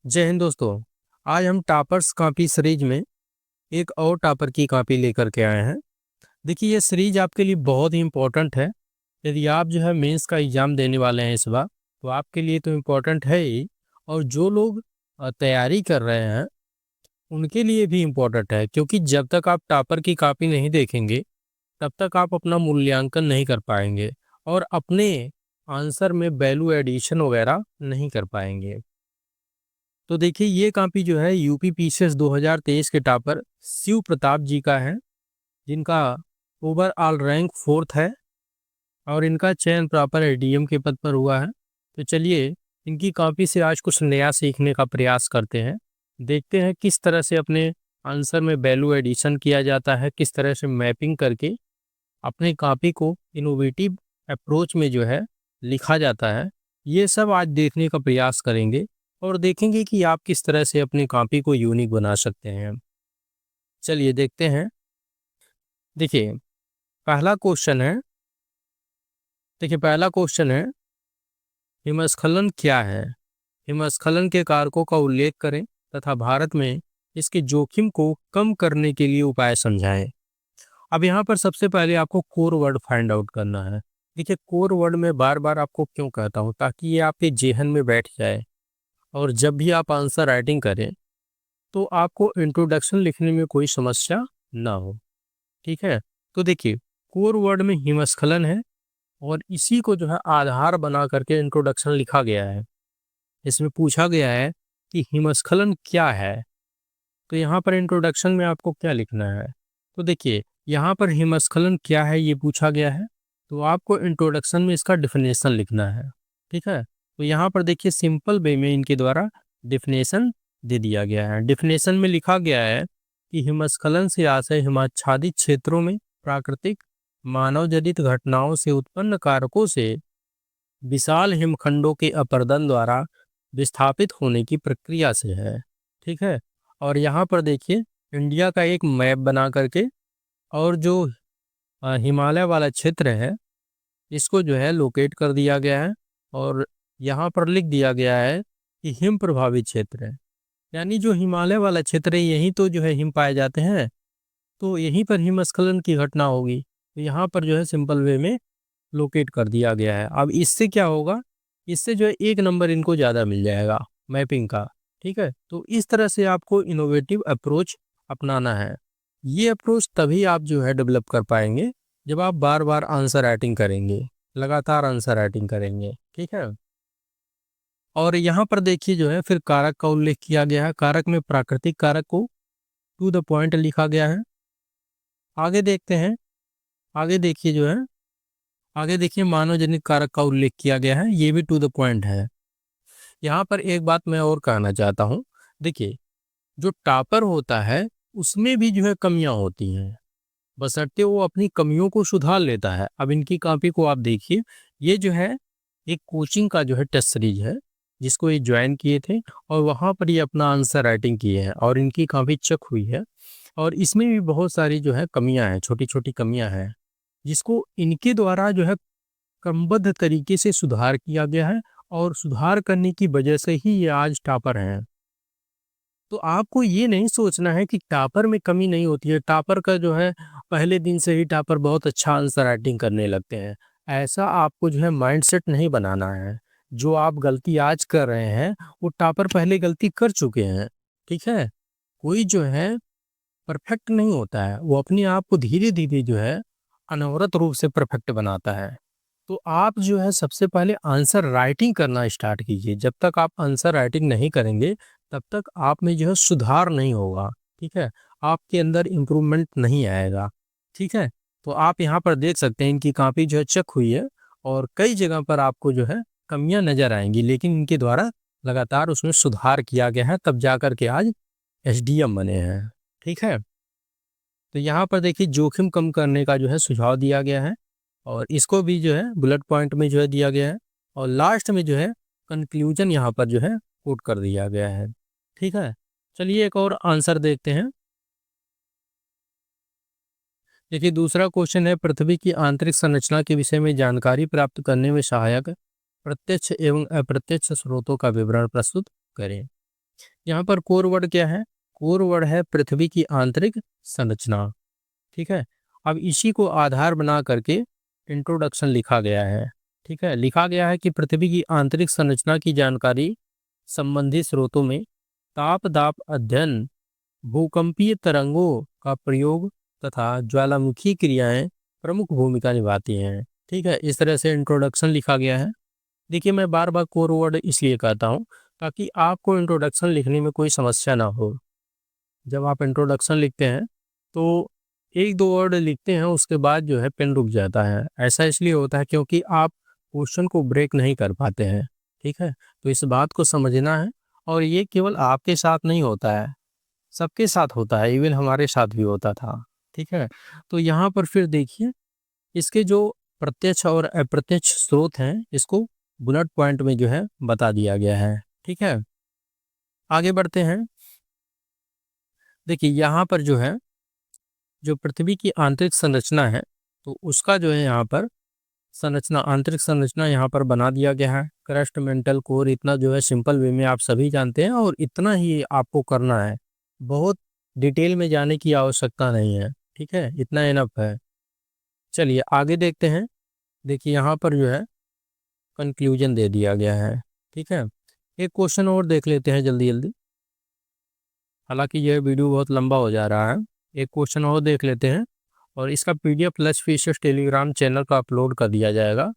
जय हिंद दोस्तों। आज हम टॉपर्स कॉपी सीरीज में एक और टॉपर की कॉपी लेकर के आए हैं। देखिए, ये सीरीज आपके लिए बहुत ही इम्पोर्टेंट है। यदि आप जो है मेंस का एग्ज़ाम देने वाले हैं इस बार, तो आपके लिए तो इम्पोर्टेंट है ही, और जो लोग तैयारी कर रहे हैं उनके लिए भी इम्पोर्टेंट है, क्योंकि जब तक आप टॉपर की कॉपी नहीं देखेंगे तब तक आप अपना मूल्यांकन नहीं कर पाएंगे और अपने आंसर में वैल्यू एडिशन वगैरह नहीं कर पाएंगे। तो देखिए, ये कॉपी जो है यूपी पीसीएस 2023 के टॉपर शिव प्रताप जी का है, जिनका ओवरऑल रैंक 4th है और इनका चयन प्रॉपर एडीएम के पद पर हुआ है। तो चलिए, इनकी कॉपी से आज कुछ नया सीखने का प्रयास करते हैं। देखते हैं किस तरह से अपने आंसर में वैल्यू एडिशन किया जाता है, किस तरह से मैपिंग करके अपने कॉपी को इनोवेटिव अप्रोच में जो है लिखा जाता है। ये सब आज देखने का प्रयास करेंगे और देखेंगे कि आप किस तरह से अपनी कॉपी को यूनिक बना सकते हैं। चलिए देखते हैं। देखिए, पहला क्वेश्चन है देखिए पहला क्वेश्चन है, हिमस्खलन क्या है? हिमस्खलन के कारकों का उल्लेख करें तथा भारत में इसके जोखिम को कम करने के लिए उपाय समझाएं। अब यहाँ पर सबसे पहले आपको कोर वर्ड फाइंड आउट करना है। देखिए, कोर वर्ड में बार बार आपको क्यों कहता हूँ, ताकि ये आपके जेहन में बैठ जाए और जब भी आप आंसर राइटिंग करें तो आपको इंट्रोडक्शन लिखने में कोई समस्या ना हो। ठीक है, तो देखिए, कोर वर्ड में हिमस्खलन है और इसी को जो है आधार बना करके इंट्रोडक्शन लिखा गया है। इसमें पूछा गया है कि हिमस्खलन क्या है, तो यहाँ पर इंट्रोडक्शन में आपको क्या लिखना है। तो देखिए, यहाँ पर हिमस्खलन क्या है ये पूछा गया है, तो आपको इंट्रोडक्शन में इसका डिफिनेशन लिखना है। ठीक है, तो यहाँ पर देखिए, सिंपल वे में इनके द्वारा डिफिनेशन दे दिया गया है। डिफिनेशन में लिखा गया है कि हिमस्खलन से आशय हिमाच्छादित क्षेत्रों में प्राकृतिक मानव जनित घटनाओं से उत्पन्न कारकों से विशाल हिमखंडों के अपरदन द्वारा विस्थापित होने की प्रक्रिया से है। ठीक है, और यहाँ पर देखिए, इंडिया का एक मैप बना करके और जो हिमालय वाला क्षेत्र है इसको जो है लोकेट कर दिया गया है और यहाँ पर लिख दिया गया है कि हिम प्रभावित क्षेत्र है, यानी जो हिमालय वाला क्षेत्र है यहीं तो जो है हिम पाए जाते हैं, तो यहीं पर हिमस्खलन की घटना होगी। तो यहाँ पर जो है सिंपल वे में लोकेट कर दिया गया है। अब इससे क्या होगा, इससे जो है 1 नंबर इनको ज़्यादा मिल जाएगा मैपिंग का। ठीक है, तो इस तरह से आपको इनोवेटिव अप्रोच अपनाना है। ये अप्रोच तभी आप जो है डेवलप कर पाएंगे जब आप बार बार आंसर राइटिंग करेंगे, लगातार आंसर राइटिंग करेंगे। ठीक है, और यहाँ पर देखिए जो है फिर कारक का उल्लेख किया गया है। कारक में प्राकृतिक कारक को टू द पॉइंट लिखा गया है। आगे देखते हैं, आगे देखिए जो है, आगे देखिए मानव जनित कारक का उल्लेख किया गया है, ये भी टू द पॉइंट है। यहाँ पर एक बात मैं और कहना चाहता हूँ। देखिए, जो टॉपर होता है उसमें भी जो है कमियां होती हैं, बशर्ते वो अपनी कमियों को सुधार लेता है। अब इनकी कॉपी को आप देखिए, ये जो है एक कोचिंग का जो है टेस्ट सीरीज है जिसको ये ज्वाइन किए थे और वहाँ पर ये अपना आंसर राइटिंग किए हैं और इनकी कॉपी चेक हुई है और इसमें भी बहुत सारी जो है कमियां हैं, छोटी छोटी कमियां हैं, जिसको इनके द्वारा जो है क्रमबद्ध तरीके से सुधार किया गया है और सुधार करने की वजह से ही ये आज टॉपर हैं। तो आपको ये नहीं सोचना है कि टॉपर में कमी नहीं होती है। टॉपर का जो है पहले दिन से ही टॉपर बहुत अच्छा आंसर राइटिंग करने लगते हैं, ऐसा आपको जो है माइंडसेट नहीं बनाना है। जो आप गलती आज कर रहे हैं वो टॉपर पहले गलती कर चुके हैं। ठीक है, कोई जो है परफेक्ट नहीं होता है, वो अपने आप को धीरे धीरे जो है अनवरत रूप से परफेक्ट बनाता है। तो आप जो है सबसे पहले आंसर राइटिंग करना स्टार्ट कीजिए। जब तक आप आंसर राइटिंग नहीं करेंगे तब तक आप में जो है सुधार नहीं होगा। ठीक है, आपके अंदर इम्प्रूवमेंट नहीं आएगा। ठीक है, तो आप यहाँ पर देख सकते हैं इनकी कॉपी जो है चेक हुई है और कई जगह पर आपको जो है कमियां नजर आएंगी, लेकिन इनके द्वारा लगातार उसमें सुधार किया गया है, तब जाकर के आज एसडीएम बने हैं। ठीक है, तो यहाँ पर देखिए जोखिम कम करने का जो है सुझाव दिया गया है और इसको भी जो है बुलेट पॉइंट में जो है दिया गया है और लास्ट में जो है कंक्लूजन यहाँ पर जो है कोट कर दिया गया है। ठीक है, चलिए एक और आंसर देखते हैं। देखिए, दूसरा क्वेश्चन है, पृथ्वी की आंतरिक संरचना के विषय में जानकारी प्राप्त करने में सहायक प्रत्यक्ष एवं अप्रत्यक्ष स्रोतों का विवरण प्रस्तुत करें। यहाँ पर कोर वर्ड क्या है? कोर वर्ड है पृथ्वी की आंतरिक संरचना। ठीक है, अब इसी को आधार बना करके इंट्रोडक्शन लिखा गया है। ठीक है, लिखा गया है कि पृथ्वी की आंतरिक संरचना की जानकारी संबंधित स्रोतों में ताप दाप अध्ययन, भूकंपीय तरंगों का प्रयोग तथा ज्वालामुखी क्रियाएं प्रमुख भूमिका निभाती हैं। ठीक है, इस तरह से इंट्रोडक्शन लिखा गया है। देखिए, मैं बार बार कोर वर्ड इसलिए कहता हूँ ताकि आपको इंट्रोडक्शन लिखने में कोई समस्या ना हो। जब आप इंट्रोडक्शन लिखते हैं तो एक दो वर्ड लिखते हैं, उसके बाद जो है पेन रुक जाता है। ऐसा इसलिए होता है क्योंकि आप क्वेश्चन को ब्रेक नहीं कर पाते हैं। ठीक है, तो इस बात को समझना है, और ये केवल आपके साथ नहीं होता है, सबके साथ होता है, इवन हमारे साथ भी होता था। ठीक है, तो यहाँ पर फिर देखिए, इसके जो प्रत्यक्ष और अप्रत्यक्ष स्रोत हैं, इसको बुलेट पॉइंट में जो है बता दिया गया है। ठीक है, आगे बढ़ते हैं। देखिए, यहाँ पर जो है, जो पृथ्वी की आंतरिक संरचना है, तो उसका जो है यहाँ पर संरचना, आंतरिक संरचना यहाँ पर बना दिया गया है। क्रस्ट, मेंटल, कोर, इतना जो है सिंपल वे में आप सभी जानते हैं, और इतना ही आपको करना है, बहुत डिटेल में जाने की आवश्यकता नहीं है। ठीक है, इतना इनफ है। चलिए आगे देखते हैं। देखिए, यहाँ पर जो है कंक्लूजन दे दिया गया है। ठीक है, एक क्वेश्चन और देख लेते हैं जल्दी जल्दी, हालांकि यह वीडियो बहुत लंबा हो जा रहा है। एक क्वेश्चन और देख लेते हैं, और इसका PDF +फीचर्स टेलीग्राम चैनल का अपलोड कर दिया जाएगा,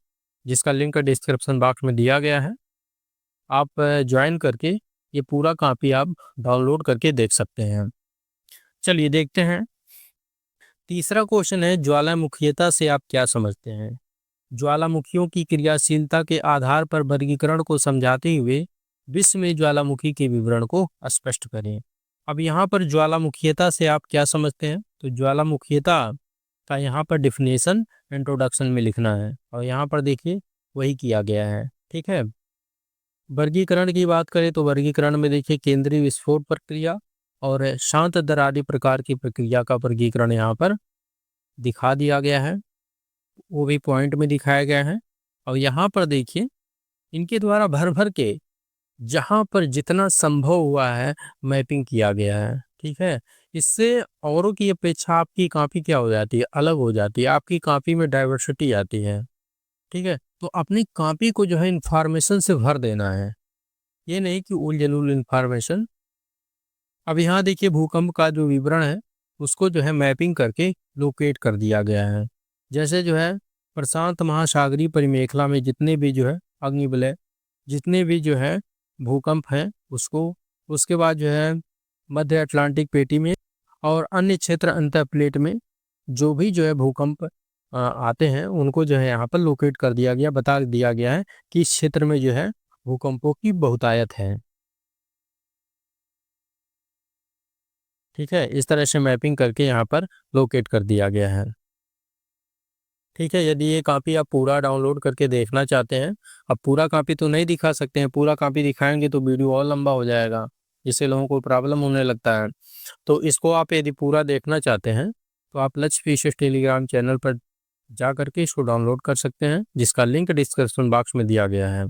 जिसका लिंक डिस्क्रिप्शन बॉक्स में दिया गया है। आप ज्वाइन करके ये पूरा कॉपी आप डाउनलोड करके देख सकते हैं। चलिए देखते हैं। तीसरा क्वेश्चन है, ज्वालामुखीयता से आप क्या समझते हैं? ज्वालामुखियों की क्रियाशीलता के आधार पर वर्गीकरण को समझाते हुए विश्व में ज्वालामुखी के विवरण को स्पष्ट करें। अब यहाँ पर ज्वालामुखीयता से आप क्या समझते हैं? तो ज्वालामुखीयता का यहाँ पर डिफिनेशन इंट्रोडक्शन में लिखना है, और यहाँ पर देखिए वही किया गया है। ठीक है, वर्गीकरण की बात करें तो वर्गीकरण में देखिए केंद्रीय विस्फोट प्रक्रिया और शांत दरारी प्रकार की प्रक्रिया का वर्गीकरण यहाँ पर दिखा दिया गया है, वो भी पॉइंट में दिखाया गया है। और यहाँ पर देखिए, इनके द्वारा भर भर के जहाँ पर जितना संभव हुआ है मैपिंग किया गया है। ठीक है, इससे औरों की अपेक्षा आपकी कॉपी क्या हो जाती है? अलग हो जाती है, आपकी कॉपी में डाइवर्सिटी आती है। ठीक है, तो अपनी कॉपी को जो है इंफॉर्मेशन से भर देना है, ये नहीं कि उल जलूल इंफॉर्मेशन। अब यहाँ देखिए, भूकंप का जो विवरण है उसको जो है मैपिंग करके लोकेट कर दिया गया है। जैसे जो है प्रशांत महासागरीय परिमेखला में जितने भी जो है अग्निवलय, जितने भी जो है भूकंप हैं उसको, उसके बाद जो है मध्य अटलांटिक पेटी में और अन्य क्षेत्र अंतर प्लेट में जो भी जो है भूकंप आते हैं उनको जो है यहाँ पर लोकेट कर दिया गया, बता दिया गया है कि इस क्षेत्र में जो है भूकंपों की बहुतायत है। ठीक है, इस तरह से मैपिंग करके यहाँ पर लोकेट कर दिया गया है। ठीक है, यदि ये कॉपी आप पूरा डाउनलोड करके देखना चाहते हैं, अब पूरा कॉपी तो नहीं दिखा सकते हैं, पूरा कॉपी दिखाएंगे तो वीडियो और लंबा हो जाएगा, जिससे लोगों को प्रॉब्लम होने लगता है। तो इसको आप यदि पूरा देखना चाहते हैं तो आप +फीचर्स टेलीग्राम चैनल पर जा करके इसको डाउनलोड कर सकते हैं, जिसका लिंक डिस्क्रिप्शन बॉक्स में दिया गया है।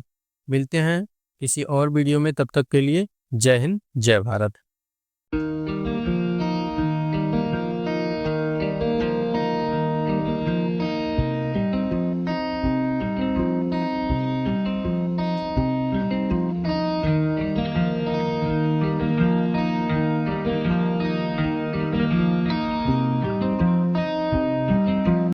मिलते हैं किसी और वीडियो में, तब तक के लिए जय हिंद, जय भारत।